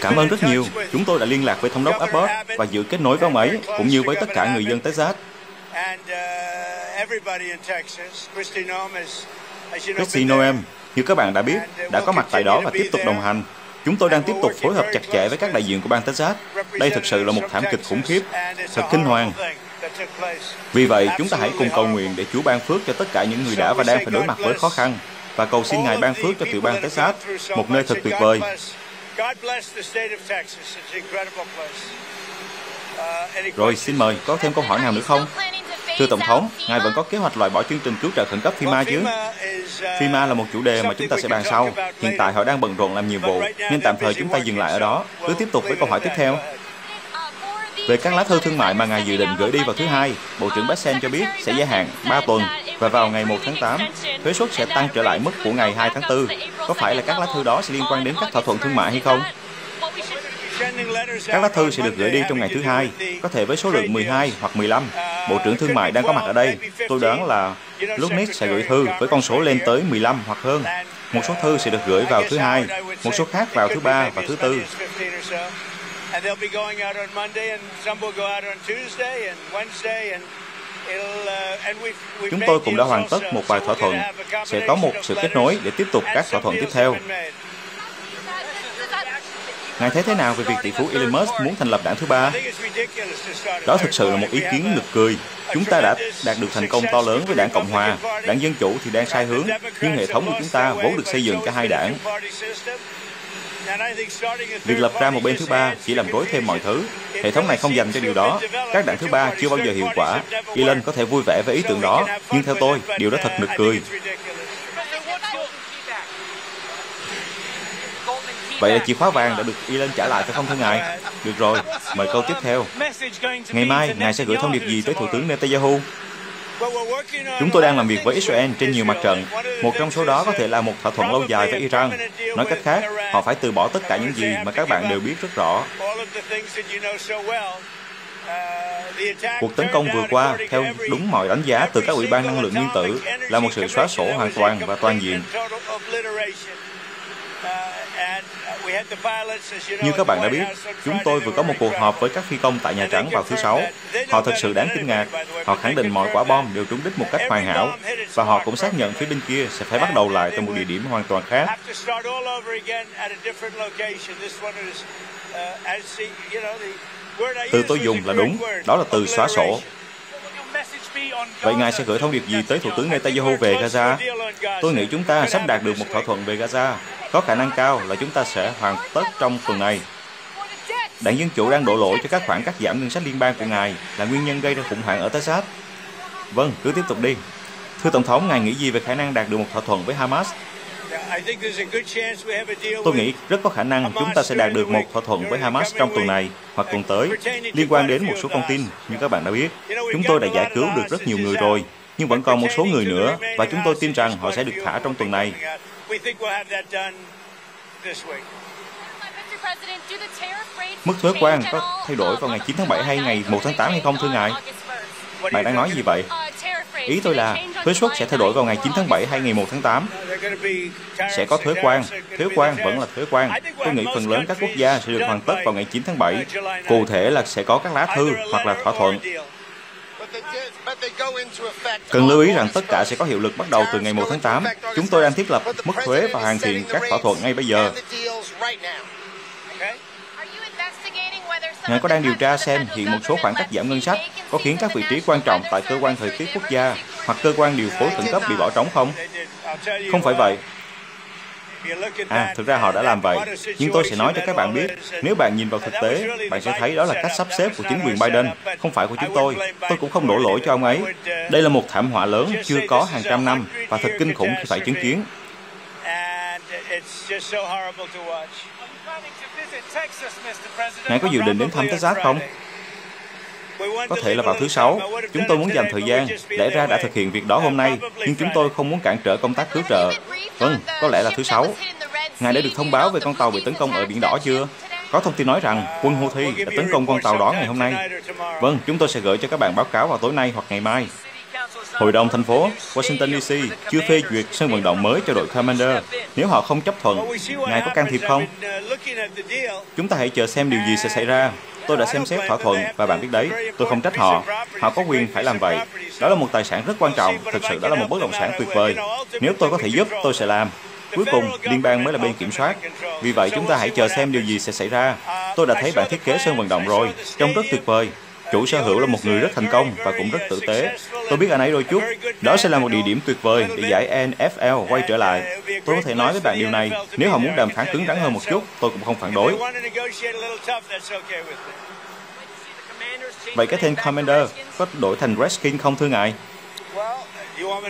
Cảm ơn rất nhiều. Chúng tôi đã liên lạc với thống đốc Abbott và dự kết nối với ông ấy, cũng như với tất cả người dân Texas. Kristi Noem, như các bạn đã biết, đã có mặt tại đó và tiếp tục đồng hành. Chúng tôi đang tiếp tục phối hợp chặt chẽ với các đại diện của bang Texas. Đây thực sự là một thảm kịch khủng khiếp, thật kinh hoàng. Vì vậy, chúng ta hãy cùng cầu nguyện để Chúa ban phước cho tất cả những người đã và đang phải đối mặt với khó khăn, và cầu xin Ngài ban phước cho tiểu bang Texas, một nơi thật tuyệt vời. Rồi, xin mời, có thêm câu hỏi nào nữa không? Thưa Tổng thống, Ngài vẫn có kế hoạch loại bỏ chương trình cứu trợ khẩn cấp FEMA chứ? FEMA là một chủ đề mà chúng ta sẽ bàn sau. Hiện tại họ đang bận rộn làm nhiệm vụ, nên tạm thời chúng ta dừng lại ở đó. Cứ tiếp tục với câu hỏi tiếp theo. Về các lá thư thương mại mà Ngài dự định gửi đi vào thứ Hai, Bộ trưởng Bessent cho biết sẽ gia hạn 3 tuần, và vào ngày 1 tháng 8, thuế suất sẽ tăng trở lại mức của ngày 2 tháng 4. Có phải là các lá thư đó sẽ liên quan đến các thỏa thuận thương mại hay không? Các lá thư sẽ được gửi đi trong ngày thứ Hai, có thể với số lượng 12 hoặc 15. Bộ trưởng Thương mại đang có mặt ở đây. Tôi đoán là lúc Nick sẽ gửi thư với con số lên tới 15 hoặc hơn. Một số thư sẽ được gửi vào thứ Hai, một số khác vào thứ Ba và thứ Tư. Chúng tôi cũng đã hoàn tất một vài thỏa thuận. Sẽ có một sự kết nối để tiếp tục các thỏa thuận tiếp theo. Ngài thấy thế nào về việc tỷ phú Elon Musk muốn thành lập đảng thứ ba? Đó thực sự là một ý kiến nực cười. Chúng ta đã đạt được thành công to lớn với đảng Cộng Hòa. Đảng Dân Chủ thì đang sai hướng, nhưng hệ thống của chúng ta vốn được xây dựng cả hai đảng. Việc lập ra một bên thứ ba chỉ làm rối thêm mọi thứ. Hệ thống này không dành cho điều đó. Các đảng thứ ba chưa bao giờ hiệu quả. Elon có thể vui vẻ với ý tưởng đó, nhưng theo tôi, điều đó thật nực cười. Vậy là chìa khóa vàng đã được Elon trả lại phải không thưa Ngài? Được rồi, mời câu tiếp theo. Ngày mai, Ngài sẽ gửi thông điệp gì tới Thủ tướng Netanyahu? Chúng tôi đang làm việc với Israel trên nhiều mặt trận. Một trong số đó có thể là một thỏa thuận lâu dài với Iran. Nói cách khác, họ phải từ bỏ tất cả những gì mà các bạn đều biết rất rõ. Cuộc tấn công vừa qua, theo đúng mọi đánh giá từ các ủy ban năng lượng nguyên tử, là một sự xóa sổ hoàn toàn và toàn diện. Như các bạn đã biết, chúng tôi vừa có một cuộc họp với các phi công tại Nhà Trắng vào thứ Sáu. Họ thật sự đáng kinh ngạc. Họ khẳng định mọi quả bom đều trúng đích một cách hoàn hảo, và họ cũng xác nhận phía bên kia sẽ phải bắt đầu lại tại một địa điểm hoàn toàn khác. Từ tôi dùng là đúng, đó là từ xóa sổ. Vậy Ngài sẽ gửi thông điệp gì tới Thủ tướng Netanyahu về Gaza? Tôi nghĩ chúng ta sắp đạt được một thỏa thuận về Gaza. Có khả năng cao là chúng ta sẽ hoàn tất trong tuần này. Đảng Dân Chủ đang đổ lỗi cho các khoản cắt giảm ngân sách liên bang của Ngài là nguyên nhân gây ra khủng hoảng ở Texas. Vâng, cứ tiếp tục đi. Thưa Tổng thống, Ngài nghĩ gì về khả năng đạt được một thỏa thuận với Hamas? Tôi nghĩ rất có khả năng chúng ta sẽ đạt được một thỏa thuận với Hamas trong tuần này hoặc tuần tới, liên quan đến một số con tin. Như các bạn đã biết, chúng tôi đã giải cứu được rất nhiều người rồi, nhưng vẫn còn một số người nữa, và chúng tôi tin rằng họ sẽ được thả trong tuần này. Mức thuế quan có thay đổi vào ngày 9 tháng 7 hay ngày 1 tháng 8 hay không thưa Ngài? Bạn đang nói gì vậy? Ý tôi là thuế suất sẽ thay đổi vào ngày 9 tháng 7 hay ngày 1 tháng 8. Sẽ có thuế quan. Thuế quan vẫn là thuế quan. Tôi nghĩ phần lớn các quốc gia sẽ được hoàn tất vào ngày 9 tháng 7. Cụ thể là sẽ có các lá thư hoặc là thỏa thuận. Cần lưu ý rằng tất cả sẽ có hiệu lực bắt đầu từ ngày 1 tháng 8. Chúng tôi đang thiết lập mức thuế và hoàn thiện các thỏa thuận ngay bây giờ. Ngài có đang điều tra xem hiện một số khoản cắt giảm ngân sách có khiến các vị trí quan trọng tại cơ quan thời tiết quốc gia hoặc cơ quan điều phối khẩn cấp bị bỏ trống không? Không phải vậy. Thực ra họ đã làm vậy. Nhưng tôi sẽ nói cho các bạn biết, nếu bạn nhìn vào thực tế, bạn sẽ thấy đó là cách sắp xếp của chính quyền Biden, không phải của chúng tôi. Tôi cũng không đổ lỗi cho ông ấy. Đây là một thảm họa lớn chưa có hàng trăm năm và thật kinh khủng khi phải chứng kiến. Ngài có dự định đến thăm Texas không? Có thể là vào thứ Sáu. Chúng tôi muốn dành thời gian. Lẽ ra đã thực hiện việc đó hôm nay, nhưng chúng tôi không muốn cản trở công tác cứu trợ. Vâng, có lẽ là thứ Sáu. Ngài đã được thông báo về con tàu bị tấn công ở Biển Đỏ chưa? Có thông tin nói rằng quân Houthi đã tấn công con tàu đó ngày hôm nay. Vâng, chúng tôi sẽ gửi cho các bạn báo cáo vào tối nay hoặc ngày mai. Hội đồng thành phố Washington DC chưa phê duyệt sân vận động mới cho đội Commander. Nếu họ không chấp thuận, ngài có can thiệp không? Chúng ta hãy chờ xem điều gì sẽ xảy ra. Tôi đã xem xét thỏa thuận và bạn biết đấy, tôi không trách họ. Họ có quyền phải làm vậy. Đó là một tài sản rất quan trọng. Thực sự đó là một bất động sản tuyệt vời. Nếu tôi có thể giúp, tôi sẽ làm. Cuối cùng, liên bang mới là bên kiểm soát. Vì vậy, chúng ta hãy chờ xem điều gì sẽ xảy ra. Tôi đã thấy bản thiết kế sân vận động rồi. Trông rất tuyệt vời. Chủ sở hữu là một người rất thành công và cũng rất tử tế. Tôi biết anh ấy đôi chút. Đó sẽ là một địa điểm tuyệt vời để giải NFL quay trở lại. Tôi có thể nói với bạn điều này. Nếu họ muốn đàm phán cứng rắn hơn một chút, tôi cũng không phản đối. Vậy cái tên Commander có đổi thành Redskins không thưa ngài?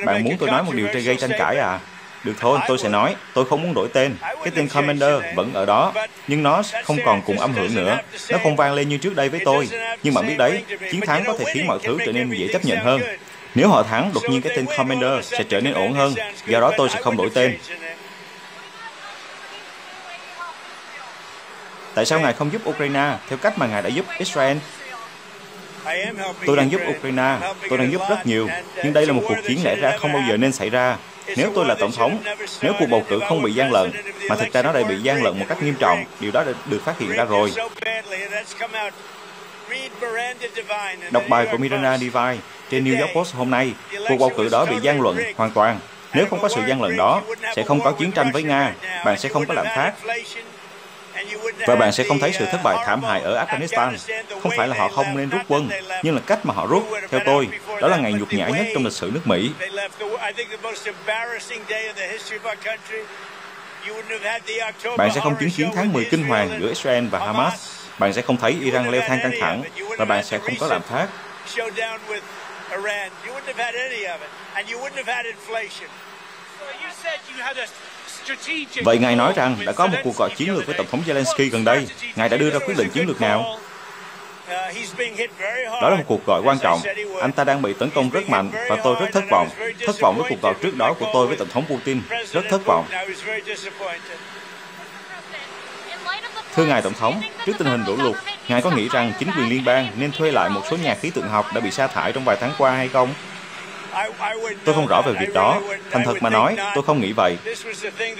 Bạn muốn tôi nói một điều gây tranh cãi à? Được thôi, tôi sẽ nói. Tôi không muốn đổi tên. Cái tên Commander vẫn ở đó, nhưng nó không còn cùng âm hưởng nữa. Nó không vang lên như trước đây với tôi. Nhưng bạn biết đấy, chiến thắng có thể khiến mọi thứ trở nên dễ chấp nhận hơn. Nếu họ thắng, đột nhiên cái tên Commander sẽ trở nên ổn hơn. Do đó tôi sẽ không đổi tên. Tại sao ngài không giúp Ukraine theo cách mà ngài đã giúp Israel? Tôi đang giúp Ukraine, tôi đang giúp rất nhiều, nhưng đây là một cuộc chiến lẽ ra không bao giờ nên xảy ra. Nếu tôi là tổng thống, nếu cuộc bầu cử không bị gian lận, mà thực ra nó đã bị gian lận một cách nghiêm trọng, điều đó đã được phát hiện ra rồi. Đọc bài của Miranda Devine trên New York Post hôm nay, cuộc bầu cử đó bị gian lận hoàn toàn. Nếu không có sự gian lận đó, sẽ không có chiến tranh với Nga, bạn sẽ không có lạm phát. Và bạn sẽ không thấy sự thất bại thảm hại ở Afghanistan. Không phải là họ không nên rút quân, nhưng là cách mà họ rút, theo tôi, đó là ngày nhục nhã nhất trong lịch sử nước Mỹ. Bạn sẽ không chứng kiến tháng 10 kinh hoàng giữa Israel và Hamas. Bạn sẽ không thấy Iran leo thang căng thẳng, và bạn sẽ không có lạm phát. Vậy ngài nói rằng đã có một cuộc gọi chiến lược với Tổng thống Zelensky gần đây. Ngài đã đưa ra quyết định chiến lược nào? Đó là một cuộc gọi quan trọng. Anh ta đang bị tấn công rất mạnh và tôi rất thất vọng. Thất vọng với cuộc gọi trước đó của tôi với Tổng thống Putin. Rất thất vọng. Thưa ngài Tổng thống, trước tình hình lũ lụt, ngài có nghĩ rằng chính quyền liên bang nên thuê lại một số nhà khí tượng học đã bị sa thải trong vài tháng qua hay không? Tôi không rõ về việc đó. Thành thật mà nói, tôi không nghĩ vậy.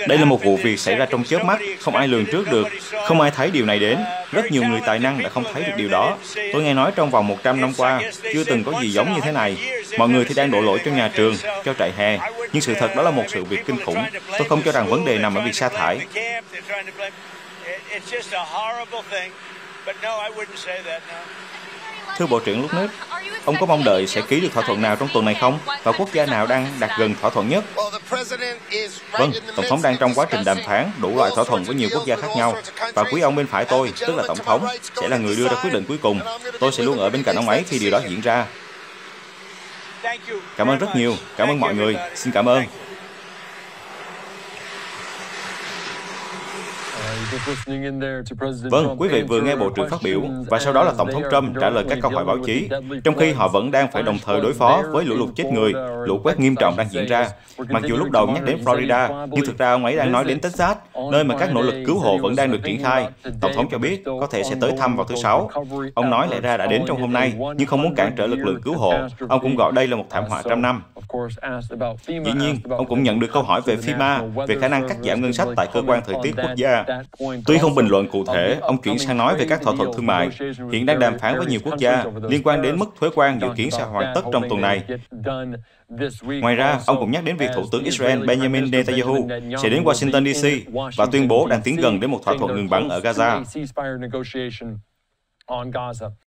Đây là một vụ việc xảy ra trong chớp mắt, không ai lường trước được, không ai thấy điều này đến. Rất nhiều người tài năng đã không thấy được điều đó. Tôi nghe nói trong vòng 100 năm qua, chưa từng có gì giống như thế này. Mọi người thì đang đổ lỗi cho nhà trường, cho trại hè. Nhưng sự thật đó là một sự việc kinh khủng. Tôi không cho rằng vấn đề nằm ở việc sa thải. Thưa Bộ trưởng Lutnick, ông có mong đợi sẽ ký được thỏa thuận nào trong tuần này không? Và quốc gia nào đang đặt gần thỏa thuận nhất? Vâng, Tổng thống đang trong quá trình đàm phán đủ loại thỏa thuận với nhiều quốc gia khác nhau. Và quý ông bên phải tôi, tức là Tổng thống, sẽ là người đưa ra quyết định cuối cùng. Tôi sẽ luôn ở bên cạnh ông ấy khi điều đó diễn ra. Cảm ơn rất nhiều. Cảm ơn mọi người. Xin cảm ơn. Vâng, quý vị vừa nghe Bộ trưởng phát biểu và sau đó là Tổng thống Trump trả lời các câu hỏi báo chí, trong khi họ vẫn đang phải đồng thời đối phó với lũ lụt chết người, lũ quét nghiêm trọng đang diễn ra. Mặc dù lúc đầu nhắc đến Florida, nhưng thực ra ông ấy đang nói đến Texas, nơi mà các nỗ lực cứu hộ vẫn đang được triển khai. Tổng thống cho biết có thể sẽ tới thăm vào thứ Sáu. Ông nói lẽ ra đã đến trong hôm nay, nhưng không muốn cản trở lực lượng cứu hộ. Ông cũng gọi đây là một thảm họa trăm năm. Dĩ nhiên, ông cũng nhận được câu hỏi về FEMA, về khả năng cắt giảm ngân sách tại cơ quan thời tiết quốc gia. Tuy không bình luận cụ thể, ông chuyển sang nói về các thỏa thuận thương mại. Hiện đang đàm phán với nhiều quốc gia liên quan đến mức thuế quan dự kiến sẽ hoàn tất trong tuần này. Ngoài ra, ông cũng nhắc đến việc Thủ tướng Israel Benjamin Netanyahu sẽ đến Washington DC và tuyên bố đang tiến gần đến một thỏa thuận ngừng bắn ở Gaza.